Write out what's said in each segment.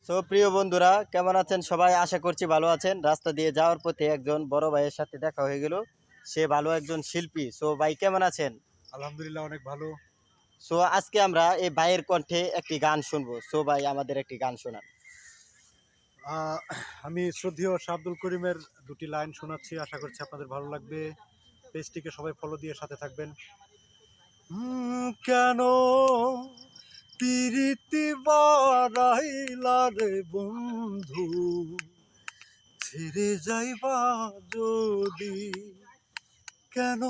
প্রিয় বন্ধুরা, কেমন আছেন সবাই? আশা করছি ভালো আছেন। রাস্তা দিয়ে যাওয়ার পথে একজন বড় ভাইয়ের সাথে দেখা হয়ে গেল। সে ভালো একজন শিল্পী। ভাই কেমন আছেন? আলহামদুলিল্লাহ অনেক ভালো। আজকে আমরা এই ভাইয়ের কণ্ঠে একটি গান শুনবো। ভাই আমাদের একটি গান শোনান। আহ, আমি শ্রদ্ধেয় শাহ আব্দুল করিমের দুটি লাইন শোনাচ্ছি, আশা করছি আপনাদের ভালো লাগবে। পেজটিকে সবাই ফলো দিয়ে সাথে থাকবেন। কেন পিরিতি বারাইলা রে বন্ধু, ছেড়ে যাইবা যদি, কেন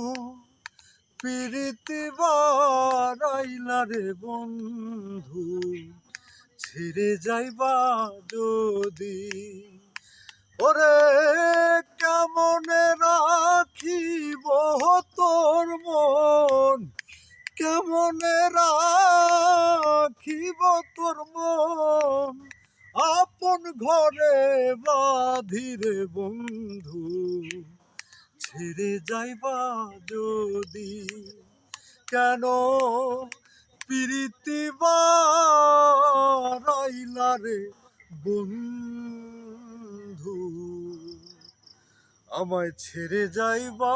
পিরিতি বারাইলা রে বন্ধু, ছেড়ে যাইবা যদি, ওরে কেমনে রাখিব তোর মন, কেমনে রাখিব তোর মন, আপন ঘরে বাঁধিরে বন্ধু, ছেড়ে যাইবা যদি, কেন প্রীতি বারাইলা রে বন্ধু, আমায় ছেড়ে যাইবা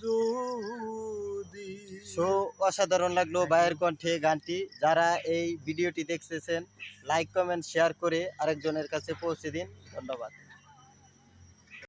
যদি। অসাধারণ লাগলো ভাইয়ের কণ্ঠে গানটি। যারা এই ভিডিওটি দেখতেছেন, লাইক কমেন্ট শেয়ার করে আরেকজনের কাছে পৌঁছে দিন। ধন্যবাদ।